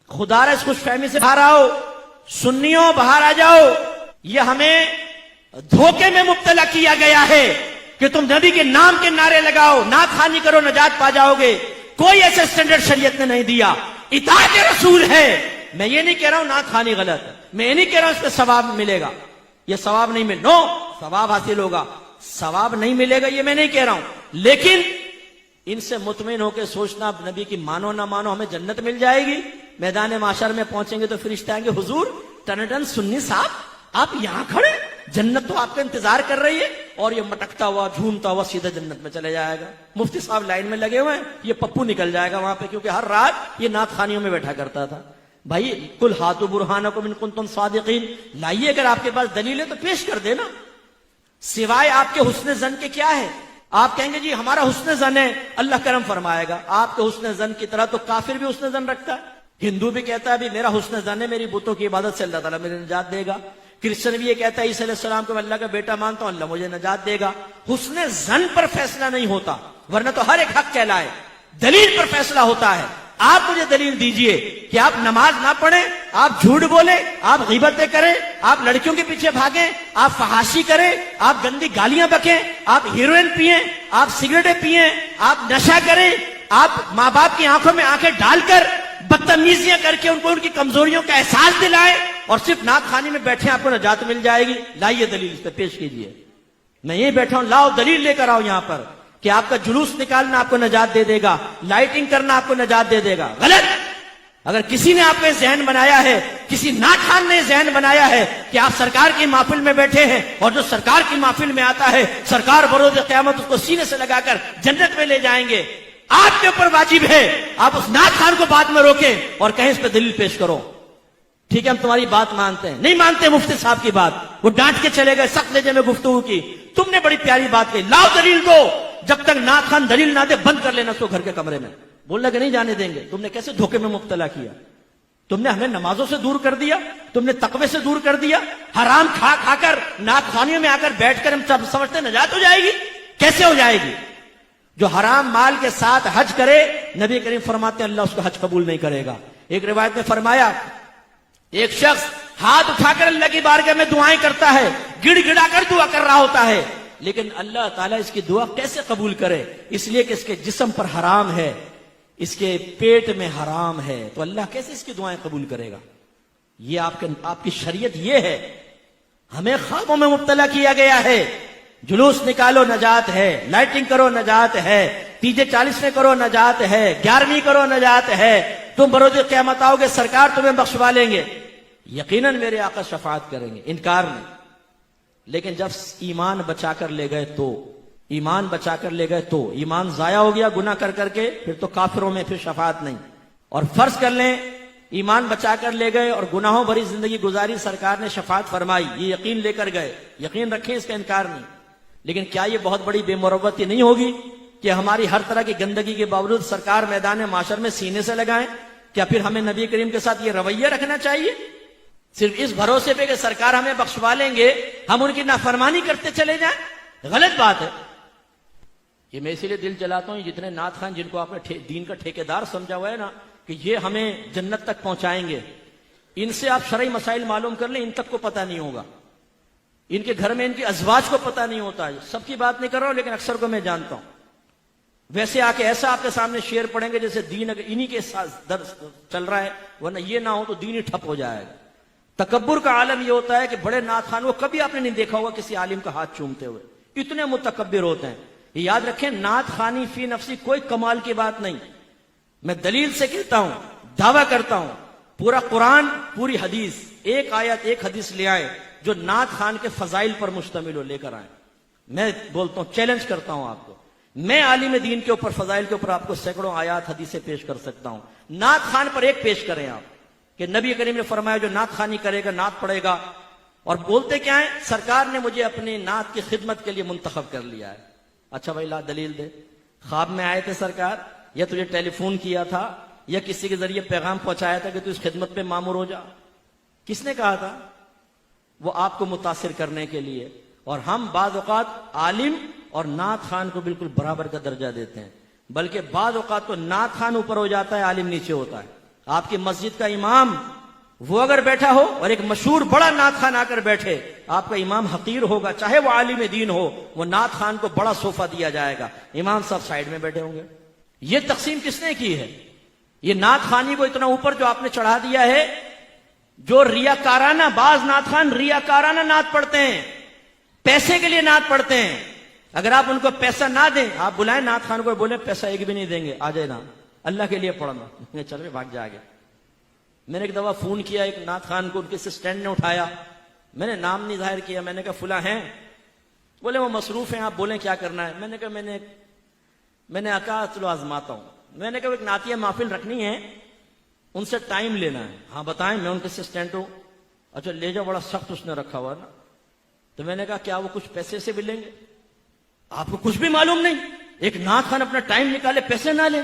خدا را اس خوش فہمی سے باہر آؤ، سنیوں باہر آ جاؤ. یہ ہمیں دھوکے میں مبتلا کیا گیا ہے کہ تم نبی کے نام کے نعرے لگاؤ، نعت خوانی کرو، نجات پا جاؤ گے. کوئی ایسا سٹینڈرڈ شریعت نے نہیں دیا. اطاعت رسول ہے. میں یہ نہیں کہہ رہا ہوں نعت خوانی غلط ہے، میں یہ نہیں کہہ رہا ہوں اس پہ ثواب ملے گا، یہ ثواب نہیں ملے، نو، ثواب حاصل ہوگا، ثواب نہیں ملے گا یہ میں نہیں کہہ رہا ہوں. لیکن ان سے مطمئن ہو کے سوچنا نبی کی مانو نہ مانو ہمیں جنت مل جائے گی. میدان معاشر میں پہنچیں گے تو فرشتے آئیں گے، حضور ٹنڈن سنی صاحب آپ یہاں کھڑے، جنت تو آپ کا انتظار کر رہی ہے. اور یہ مٹکتا ہوا جھومتا ہوا سیدھا جنت میں چلے جائے گا. مفتی صاحب لائن میں لگے ہوئے ہیں، یہ پپو نکل جائے گا وہاں پہ، کیونکہ ہر رات یہ نعت خوانیوں میں بیٹھا کرتا تھا. بھائی قل ہاتوا برہانکم ان کنتم صادقین، لائیے اگر آپ کے پاس دلیل ہے تو پیش کر دینا. سوائے آپ کے حسن زن کے کیا ہے؟ آپ کہیں گے جی ہمارا حسن زن ہے، اللہ کرم فرمائے گا. آپ کے حسن زن کی طرح تو کافر بھی حسن زن رکھتا ہے. ہندو بھی کہتا ہے بھی میرا حسن زن ہے، میری بتوں کی عبادت سے اللہ تعالیٰ مجھے نجات دے گا. کرسچن بھی یہ کہتا ہے عیسیٰ علیہ السلام کو میں اللہ کا بیٹا مانتا ہوں، اللہ مجھے نجات دے گا. حسن زن پر فیصلہ نہیں ہوتا، ورنہ تو ہر ایک حق کہلائے. دلیل پر فیصلہ ہوتا ہے. آپ مجھے دلیل دیجئے کہ آپ نماز نہ پڑھیں، آپ جھوٹ بولیں، آپ غیبتیں کریں، آپ لڑکیوں کے پیچھے بھاگیں، آپ فحاشی کریں، آپ گندی گالیاں بکیں، آپ ہیروئن پئیں، آپ سگریٹیں پئیں، آپ نشہ کریں، آپ ماں باپ کی آنکھوں میں آنکھیں ڈال کر بدتمیزیاں کر کے ان کو ان کی کمزوریوں کا احساس دلائیں، اور صرف نعت خوانی میں بیٹھے آپ کو نجات مل جائے گی. لائیے دلیل اس پہ پیش کیجئے. میں یہی بیٹھا ہوں، لاؤ دلیل لے کر آؤ یہاں پر کہ آپ کا جلوس نکالنا آپ کو نجات دے دے گا، لائٹنگ کرنا آپ کو نجات دے دے گا. غلط. اگر کسی نے آپ کو ذہن بنایا ہے، کسی نعت خوان نے ذہن بنایا ہے کہ آپ سرکار کی محفل میں بیٹھے ہیں، اور جو سرکار کی محفل میں آتا ہے سرکار بروز قیامت اس کو سینے سے لگا کر جنت میں لے جائیں گے، آپ کے اوپر واجب ہے آپ اس نعت خوان کو بعد میں روکیں اور کہیں اس پہ دلیل پیش کرو. ٹھیک ہے ہم تمہاری بات مانتے ہیں. نہیں مانتے مفتی صاحب کی بات، وہ ڈانٹ کے چلے گئے، سخت لہجے میں گفتگو کی. تم نے بڑی پیاری بات کہی، لاؤ دلیل دو. جب تک نعت خوان دلیل نہ دے بند کر لینا اس کو گھر کے کمرے میں. بولنا کہ نہیں جانے دیں گے. تم نے کیسے دھوکے میں مبتلا کیا؟ تم نے ہمیں نمازوں سے دور کر دیا، تم نے تقوی سے دور کر دیا. حرام کھا کھا کر نعت خوانیوں میں آ کر بیٹھ کر ہم سب سمجھتے نجات ہو جائے گی. کیسے ہو جائے گی؟ جو حرام مال کے ساتھ حج کرے نبی کریم فرماتے ہیں اللہ اس کو حج قبول نہیں کرے گا. ایک روایت میں فرمایا ایک شخص ہاتھ اٹھا کر اللہ کی بارگاہ میں دعائیں کرتا ہے، گڑ گڑا کر دعا کر رہا ہوتا ہے، لیکن اللہ تعالیٰ اس کی دعا کیسے قبول کرے؟ اس لیے کہ اس کے جسم پر حرام ہے، اس کے پیٹ میں حرام ہے، تو اللہ کیسے اس کی دعائیں قبول کرے گا؟ یہ آپ کی شریعت یہ ہے. ہمیں خوابوں میں مبتلا کیا گیا ہے. جلوس نکالو نجات ہے، لائٹنگ کرو نجات ہے، تیجے 40 میں کرو نجات ہے، 11ویں کرو نجات ہے، تم بروز قیامت آؤ گے سرکار تمہیں بخشوا لیں گے. یقیناً میرے آقا شفاعت کریں گے، انکار نہیں. لیکن جب ایمان بچا کر لے گئے تو ایمان ضائع ہو گیا گناہ کر کر کے، پھر تو کافروں میں پھر شفاعت نہیں. اور فرض کر لیں ایمان بچا کر لے گئے اور گناہوں بھری زندگی گزاری، سرکار نے شفاعت فرمائی، یہ یقین لے کر گئے، یقین رکھیں اس کا انکار نہیں. لیکن کیا یہ بہت بڑی بے مروتی نہیں ہوگی کہ ہماری ہر طرح کی گندگی کے باوجود سرکار میدان معاشر میں سینے سے لگائیں؟ کیا پھر ہمیں نبی کریم کے ساتھ یہ رویہ رکھنا چاہیے صرف اس بھروسے پہ کہ سرکار ہمیں بخشوا لیں گے ہم ان کی نافرمانی کرتے چلے جائیں؟ غلط بات ہے. یہ میں اسی لیے دل جلاتا ہوں جتنے نعت خوان جن کو آپ نے دین کا ٹھیکیدار سمجھا ہوا ہے نا کہ یہ ہمیں جنت تک پہنچائیں گے، ان سے آپ شرعی مسائل معلوم کر لیں، ان تک کو پتہ نہیں ہوگا. ان کے گھر میں ان کی ازواج کو پتہ نہیں ہوتا ہے. سب کی بات نہیں کر رہا ہوں لیکن اکثر کو میں جانتا ہوں. ویسے آ کے ایسا آپ کے سامنے شعر پڑھیں گے جیسے دین اگر انہی کے ساتھ درس چل رہا ہے، ورنہ یہ نہ ہو تو دین ہی ٹھپ ہو جائے گا. تکبر کا عالم یہ ہوتا ہے کہ بڑے نعت خوان کو کبھی آپ نے نہیں دیکھا ہوگا کسی عالم کا ہاتھ چومتے ہوئے، اتنے متکبر ہوتے ہیں. یہ یاد رکھیں نعت خوانی فی نفسی کوئی کمال کی بات نہیں. میں دلیل سے کہتا ہوں، دعویٰ کرتا ہوں، پورا قرآن پوری حدیث ایک آیت ایک حدیث لے آئے جو نعت خوان کے فضائل پر مشتمل ہو، لے کر آئیں. میں بولتا ہوں، چیلنج کرتا ہوں آپ کو، میں عالم دین کے اوپر فضائل کے اوپر آپ کو سینکڑوں آیات حدیثیں پیش کر سکتا ہوں. نعت خوان پر ایک پیش کریں آپ کہ نبی کریم نے فرمایا جو نعت خوانی کرے گا نعت پڑھے گا. اور بولتے کیا ہیں؟ سرکار نے مجھے اپنی نعت کی خدمت کے لیے منتخب کر لیا ہے. اچھا بھائی لا دلیل دے. خواب میں آئے تھے سرکار، یا تجھے ٹیلی فون کیا تھا، یا کسی کے ذریعے پیغام پہنچایا تھا کہ تو اس خدمت پہ مامور ہو جا؟ کس نے کہا تھا؟ وہ آپ کو متاثر کرنے کے لیے. اور ہم بعض اوقات عالم اور نعت خوان کو بالکل برابر کا درجہ دیتے ہیں، بلکہ بعض اوقات تو نعت خوان اوپر ہو جاتا ہے، عالم نیچے ہوتا ہے. آپ کی مسجد کا امام وہ اگر بیٹھا ہو اور ایک مشہور بڑا نعت خان آ کر بیٹھے، آپ کا امام حقیر ہوگا، چاہے وہ عالم دین ہو، وہ نعت خان کو بڑا صوفہ دیا جائے گا، امام صاحب سائیڈ میں بیٹھے ہوں گے۔ یہ تقسیم کس نے کی ہے؟ یہ نعت خانی کو اتنا اوپر جو آپ نے چڑھا دیا ہے، جو ریاکارانہ، بعض نعت خان ریاکارانہ نعت پڑھتے ہیں، پیسے کے لیے نعت پڑھتے ہیں۔ اگر آپ ان کو پیسہ نہ دیں، آپ بلائیں نعت خان کو، بولے پیسہ ایک بھی نہیں دیں گے، آ جائے نا، اللہ کے لیے پڑھنا، چل رہے بھاگ جا گیا۔ میں نے ایک دفعہ فون کیا ایک نعت خان کو، ان کے اسسٹنٹ نے اٹھایا، میں نے نام نہیں ظاہر کیا، میں نے کہا فلاں ہیں، بولے وہ مصروف ہیں، آپ بولیں کیا کرنا ہے۔ میں نے کہا میں نے کہا چلو آزماتا ہوں، میں نے کہا ایک نعتیہ محفل رکھنی ہے، ان سے ٹائم لینا ہے۔ ہاں بتائیں، میں ان کے اسسٹنٹ ہوں۔ اچھا لے جاؤ، بڑا سخت اس نے رکھا ہوا نا۔ تو میں نے کہا کیا وہ کچھ پیسے سے بھی لیں گے؟ آپ کو کچھ بھی معلوم نہیں، ایک نعت خان اپنا ٹائم نکالے پیسے نہ لے۔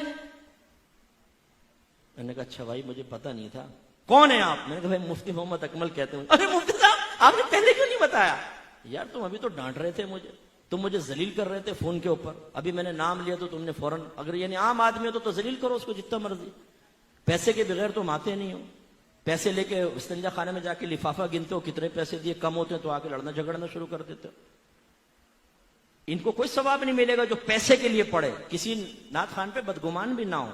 میں نے کہا اچھا بھائی مجھے پتا نہیں تھا، کون ہیں آپ؟ میں نے کہا بھائی مفتی محمد اکمل کہتے ہیں۔ ارے مفتی صاحب آپ نے پہلے کیوں نہیں بتایا؟ یار تم ابھی تو ڈانٹ رہے تھے مجھے، تم مجھے ذلیل کر رہے تھے فون کے اوپر، ابھی میں نے نام لیا تو تم نے فوراً، اگر یعنی عام آدمی ہو تو ذلیل کرو اس کو جتنا مرضی، پیسے کے بغیر تم آتے نہیں ہو۔ پیسے لے کے استنجا خانے میں جا کے لفافہ گنتے ہو کتنے پیسے دیے، کم ہوتے ہیں تو آ کے لڑنا جھگڑنا شروع کر دیتے ہو۔ ان کو کوئی ثواب نہیں ملے گا جو پیسے کے لیے پڑھے۔ کسی نعت خان پہ بدگمان بھی نہ ہو،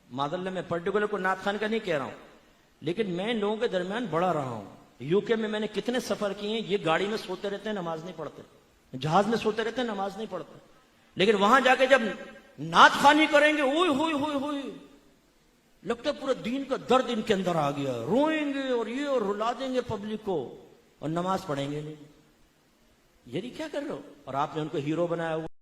معذاللہ میں پرٹیکولر کو نعت خان کا نہیں کہہ رہا ہوں، لیکن میں ان لوگوں کے درمیان بڑا رہا ہوں۔ یو کے میں نے کتنے سفر کیے ہیں، یہ گاڑی میں سوتے رہتے ہیں نماز نہیں پڑھتے، جہاز میں سوتے رہتے ہیں نماز نہیں پڑھتے، لیکن وہاں جا کے جب نعت خوانی کریں گے، ہوئی ہوئی ہوئی ہوئی، لگتا ہے پورا دین کا درد ان کے اندر آ گیا، روئیں گے اور یہ اور رلا دیں گے پبلک کو، اور نماز پڑھیں گے نہیں۔ یعنی کیا کر رہے ہو؟ اور آپ نے ان کو ہیرو بنایا ہوا۔